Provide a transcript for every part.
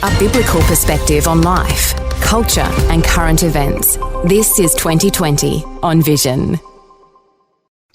A biblical perspective on life, culture and current events. This is 2020 on Vision.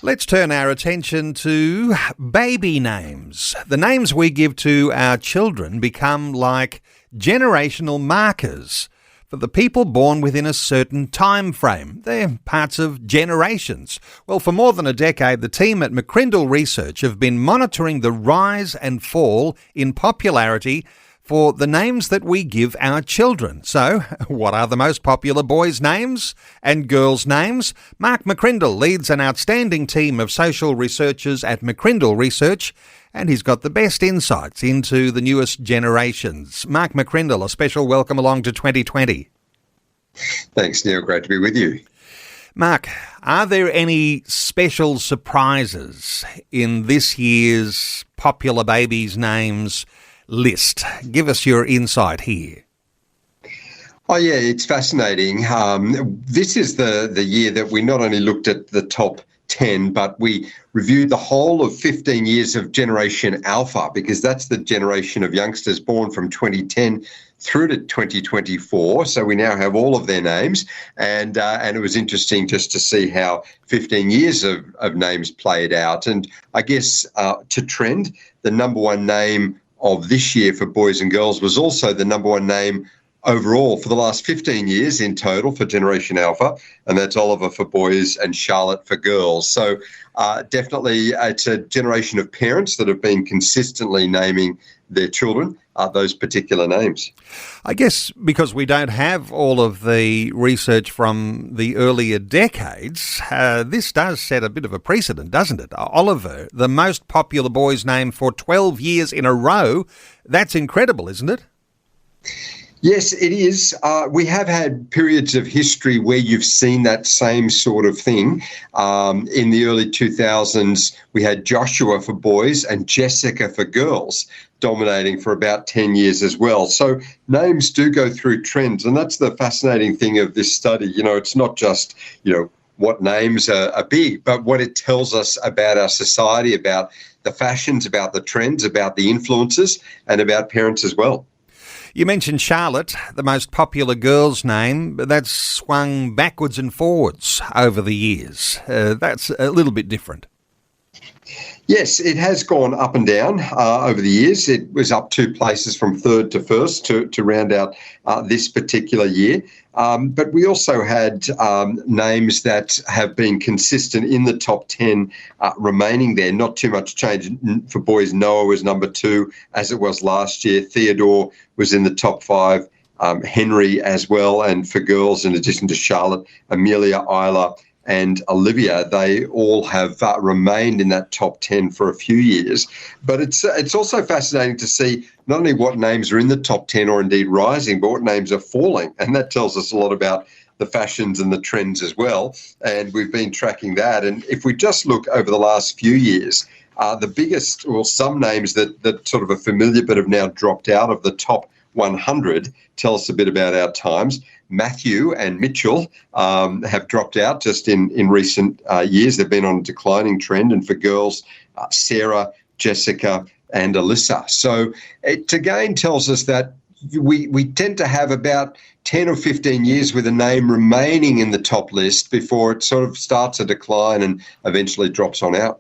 Let's turn our attention to baby names. The names we give to our children become like generational markers for the people born within a certain time frame. They're parts of generations. Well, for more than a decade, the team at McCrindle Research have been monitoring the rise and fall in popularity for the names that we give our children. So, what are the most popular boys' names and girls' names? Mark McCrindle leads an outstanding team of social researchers at McCrindle Research, and he's got the best insights into the newest generations. Mark McCrindle, a special welcome along to 2020. Thanks, Neil. Great to be with you. Mark, are there any special surprises in this year's popular babies' names list? Give us your insight here. Oh, yeah, it's fascinating. This is the year that we not only looked at the top 10, but we reviewed the whole of 15 years of Generation Alpha, because that's the generation of youngsters born from 2010 through to 2024. So we now have all of their names. And it was interesting just to see how 15 years of names played out. And I guess to trend, the number one name of this year for boys and girls was also the number one name overall for the last 15 years in total for Generation Alpha, and that's Oliver for boys and Charlotte for girls. So definitely it's a generation of parents that have been consistently naming their children those particular names. I guess because we don't have all of the research from the earlier decades, this does set a bit of a precedent, doesn't it? Oliver, the most popular boy's name for 12 years in a row. That's incredible, isn't it? Yes, it is. We have had periods of history where you've seen that same sort of thing. In the early 2000s, we had Joshua for boys and Jessica for girls, dominating for about 10 years as well. So names do go through trends, and that's the fascinating thing of this study. You know, it's not just, what names are big, but what it tells us about our society, about the fashions, about the trends, about the influences, and about parents as well. You mentioned Charlotte, the most popular girl's name, but that's swung backwards and forwards over the years. That's a little bit different. Yes, it has gone up and down over the years. It was up 2 places from third to first to round out this particular year. But we also had names that have been consistent in the top 10 remaining there. Not too much change. For boys, Noah was number 2, as it was last year. Theodore was in the top 5. Henry as well. And for girls, in addition to Charlotte, Amelia, Isla, and Olivia, they all have remained in that top 10 for a few years. But it's also fascinating to see not only what names are in the top 10 or indeed rising, but what names are falling. And that tells us a lot about the fashions and the trends as well. And we've been tracking that. And if we just look over the last few years, the biggest, or some names that sort of are familiar but have now dropped out of the top 100 tell us a bit about our times. Matthew and Mitchell have dropped out just in recent years. They've been on a declining trend. And for girls, Sarah, Jessica, and Alyssa. So it again tells us that we tend to have about 10 or 15 years with a name remaining in the top list before it sort of starts a decline and eventually drops on out.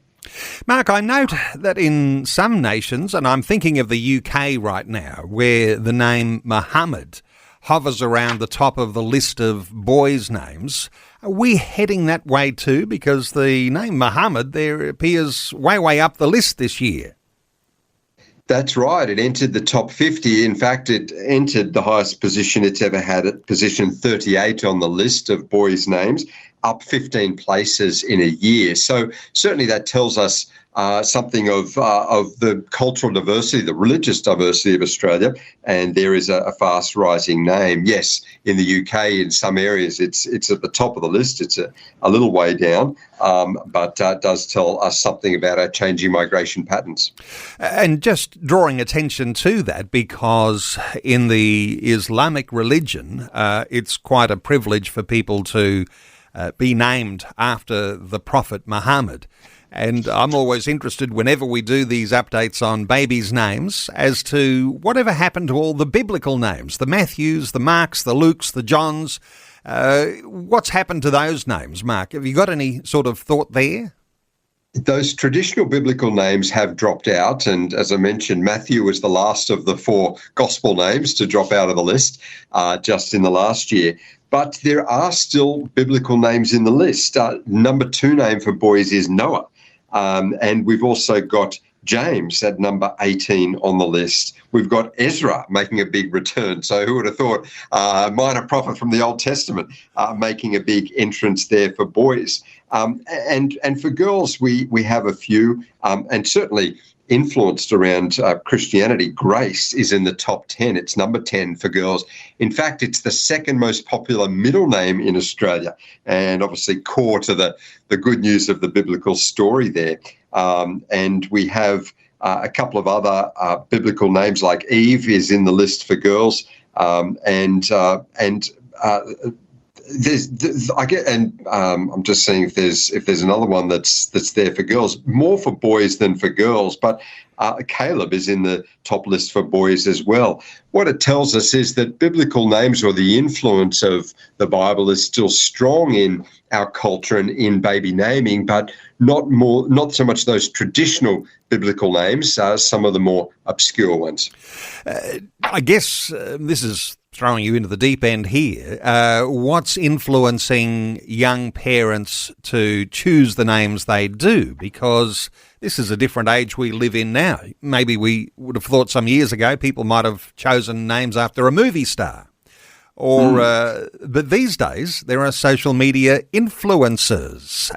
Mark, I note that in some nations, and I'm thinking of the UK right now, where the name Muhammad hovers around the top of the list of boys' names. Are we heading that way too? Because the name Muhammad there appears way up the list this year. That's right. It entered the top 50. In fact, it entered the highest position it's ever had at position 38 on the list of boys' names, up 15 places in a year. So certainly that tells us something of the cultural diversity, the religious diversity of Australia, and there is a fast rising name. Yes, in the UK, in some areas, it's at the top of the list. It's a little way down, but does tell us something about our changing migration patterns. And just drawing attention to that, because in the Islamic religion, it's quite a privilege for people to be named after the Prophet Muhammad. And I'm always interested whenever we do these updates on babies' names as to whatever happened to all the biblical names, the Matthews, the Marks, the Lukes, the Johns. What's happened to those names, Mark? Have you got any sort of thought there? Those traditional biblical names have dropped out. And as I mentioned, Matthew was the last of the 4 gospel names to drop out of the list just in the last year. But there are still biblical names in the list. Number 2 name for boys is Noah. And we've also got James at number 18 on the list. We've got Ezra making a big return. So who would have thought minor prophet from the Old Testament making a big entrance there for boys. And for girls, we have a few, and certainly influenced around Christianity. Grace is in the top 10. It's number 10 for girls. In fact, it's the second most popular middle name in Australia, and obviously core to the good news of the biblical story there. And we have a couple of other biblical names, like Eve is in the list for girls, I'm just seeing if there's another one that's there for girls, more for boys than for girls, but Caleb is in the top list for boys as well. What it tells us is that biblical names, or the influence of the Bible, is still strong in our culture and in baby naming, but not so much those traditional biblical names, some of the more obscure ones. I guess this is throwing you into the deep end here. What's influencing young parents to choose the names they do? Because this is a different age we live in now. Maybe we would have thought some years ago people might have chosen names after a movie star. But these days there are social media influencers,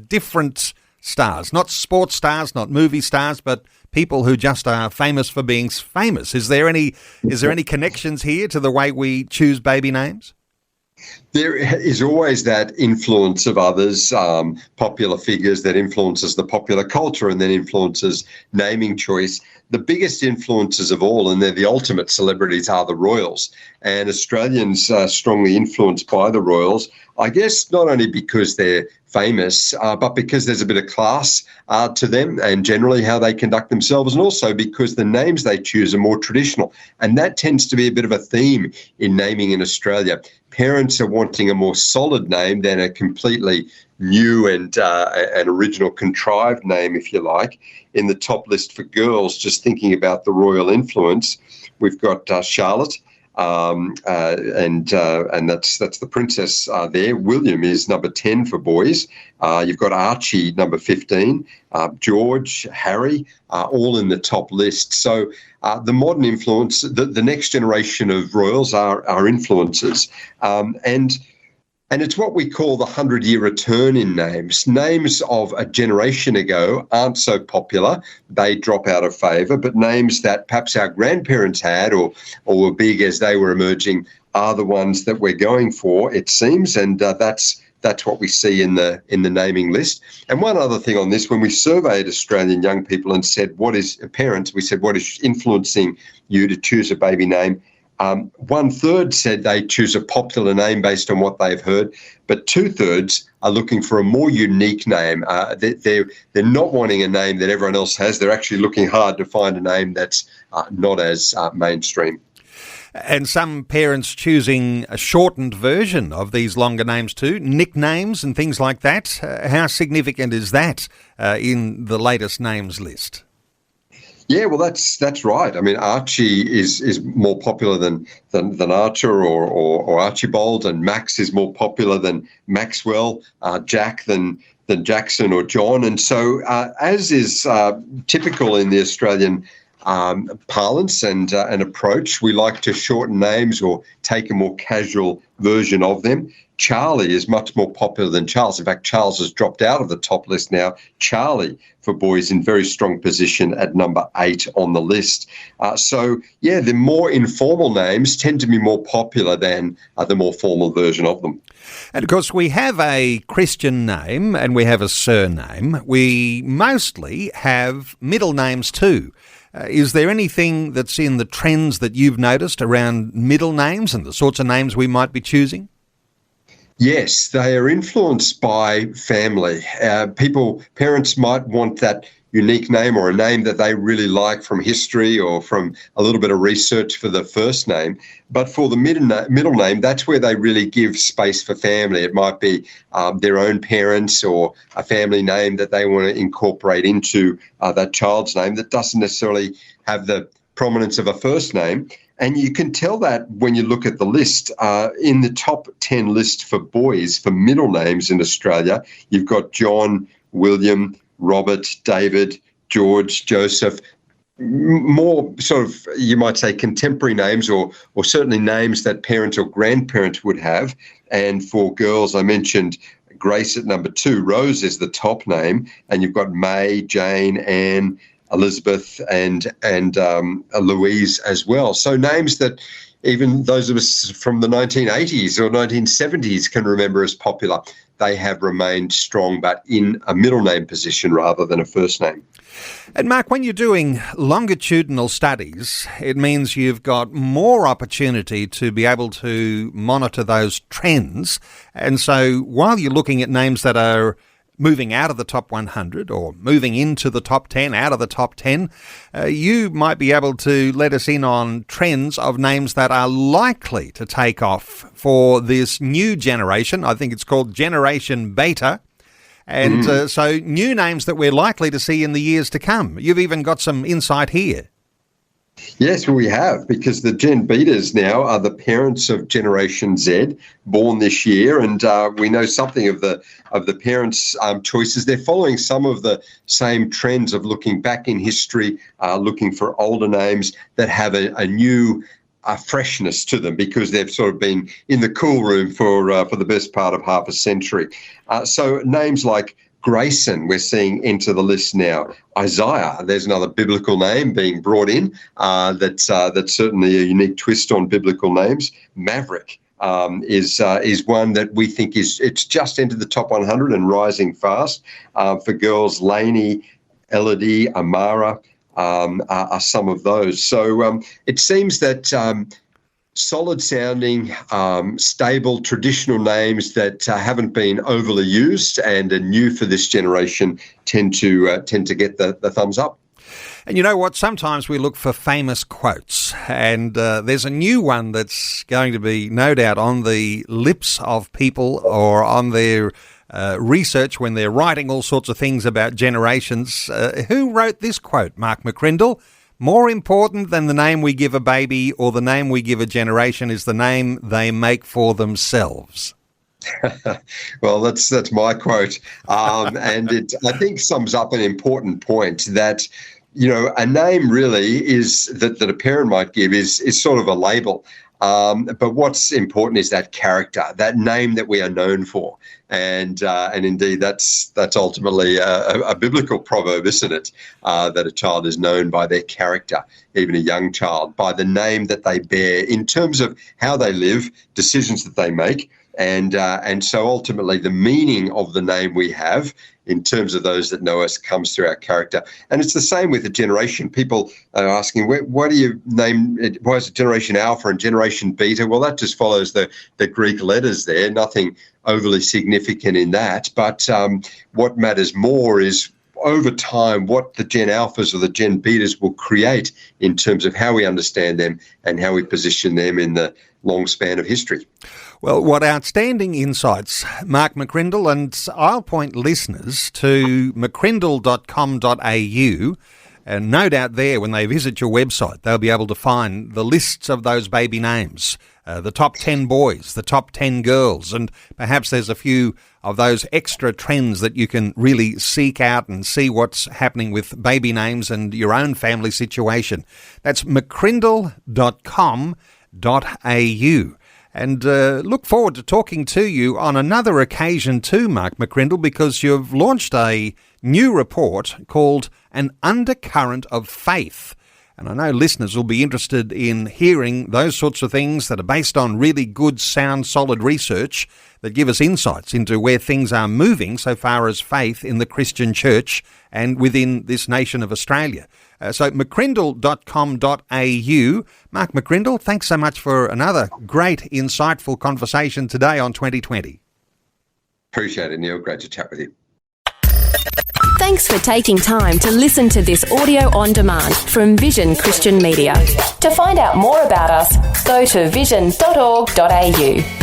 different stars, not sports stars, not movie stars, but people who just are famous for being famous. Is there any connections here to the way we choose baby names? There is always that influence of others, popular figures that influences the popular culture and then influences naming choice. The biggest influences of all, and they're the ultimate celebrities, are the royals. And Australians are strongly influenced by the royals, I guess not only because they're famous, but because there's a bit of class to them and generally how they conduct themselves, and also because the names they choose are more traditional. And that tends to be a bit of a theme in naming in Australia. Parents are wanting a more solid name than a completely new and an original contrived name, if you like. In the top list for girls, just thinking about the royal influence, we've got Charlotte, and that's the princess there. William is number 10 for boys. You've got Archie, number 15, George, Harry, all in the top list. So the modern influence, the next generation of royals are influencers. And it's what we call the 100-year return in names. Names of a generation ago aren't so popular. They drop out of favour. But names that perhaps our grandparents had or were big as they were emerging are the ones that we're going for, it seems. And that's what we see in the naming list. And one other thing on this, when we surveyed Australian young people and said, what is influencing you to choose a baby name? 1/3 said they choose a popular name based on what they've heard, but 2/3 are looking for a more unique name. They're not wanting a name that everyone else has. They're actually looking hard to find a name that's not as mainstream. And some parents choosing a shortened version of these longer names too, nicknames and things like that. How significant is that in the latest names list? Yeah, well, that's right. I mean, Archie is more popular than Archer or Archibald, and Max is more popular than Maxwell, Jack than Jackson or John. And so, as is typical in the Australian parlance and approach, we like to shorten names or take a more casual version of them. Charlie is much more popular than Charles. In fact, Charles has dropped out of the top list now. Charlie for boys in very strong position at number 8 on the list. The more informal names tend to be more popular than the more formal version of them. And of course, we have a Christian name and we have a surname. We mostly have middle names too. Is there anything that's in the trends that you've noticed around middle names and the sorts of names we might be choosing? Yes, they are influenced by family. Parents might want that unique name or a name that they really like from history or from a little bit of research for the first name. But for the middle name, that's where they really give space for family. It might be their own parents or a family name that they want to incorporate into that child's name that doesn't necessarily have the prominence of a first name. And you can tell that when you look at the list. In the top 10 list for boys, for middle names in Australia, you've got John, William, Robert, David, George, Joseph, more sort of, you might say, contemporary names or certainly names that parents or grandparents would have. And for girls, I mentioned Grace at number 2. Rose is the top name. And you've got May, Jane, Anne, Elizabeth and Louise as well. So names that even those of us from the 1980s or 1970s can remember as popular, they have remained strong, but in a middle name position rather than a first name. And Mark, when you're doing longitudinal studies, it means you've got more opportunity to be able to monitor those trends. And so while you're looking at names that are moving out of the top 100 or moving into the top 10, out of the top 10, you might be able to let us in on trends of names that are likely to take off for this new generation. I think it's called Generation Beta. And so new names that we're likely to see in the years to come. You've even got some insight here. Yes, we have, because the Gen Betas now are the parents of Generation Z, born this year, and we know something of the parents' choices. They're following some of the same trends of looking back in history, looking for older names that have a new freshness to them because they've sort of been in the cool room for the best part of half a century. So names like Grayson, we're seeing enter the list now. Isaiah, there's another biblical name being brought in. That's certainly a unique twist on biblical names. Maverick is one that we think it's just entered the top 100 and rising fast. For girls, Lainey, Elodie, Amara are some of those. So it seems that solid-sounding, stable, traditional names that haven't been overly used and are new for this generation tend to get the thumbs up. And you know what? Sometimes we look for famous quotes, and there's a new one that's going to be no doubt on the lips of people or on their research when they're writing all sorts of things about generations. Who wrote this quote, Mark McCrindle? More important than the name we give a baby or the name we give a generation is the name they make for themselves. Well, that's my quote, and it I think sums up an important point that, you know, a name really is that a parent might give is sort of a label. But what's important is that character, that name that we are known for. And indeed, that's ultimately a biblical proverb, isn't it? That a child is known by their character, even a young child, by the name that they bear in terms of how they live, decisions that they make. And so ultimately the meaning of the name we have in terms of those that know us comes through our character. And it's the same with a generation. People are asking, why do you name it? Why is it Generation Alpha and Generation Beta? Well, that just follows the Greek letters there. Nothing overly significant in that. But what matters more is over time what the Gen Alphas or the Gen Betas will create in terms of how we understand them and how we position them in the long span of history. Well, what outstanding insights, Mark McCrindle, and I'll point listeners to mccrindle.com.au, and no doubt there when they visit your website they'll be able to find the lists of those baby names, the top 10 boys, the top 10 girls, and perhaps there's a few of those extra trends that you can really seek out and see what's happening with baby names and your own family situation. That's mccrindle.com.au. And look forward to talking to you on another occasion too, Mark McCrindle, because you've launched a new report called An Undercurrent of Faith. And I know listeners will be interested in hearing those sorts of things that are based on really good, sound, solid research that give us insights into where things are moving so far as faith in the Christian church and within this nation of Australia. So mccrindle.com.au. Mark McCrindle, thanks so much for another great, insightful conversation today on 2020. Appreciate it, Neil. Great to chat with you. Thanks for taking time to listen to this audio on demand from Vision Christian Media. To find out more about us, go to vision.org.au.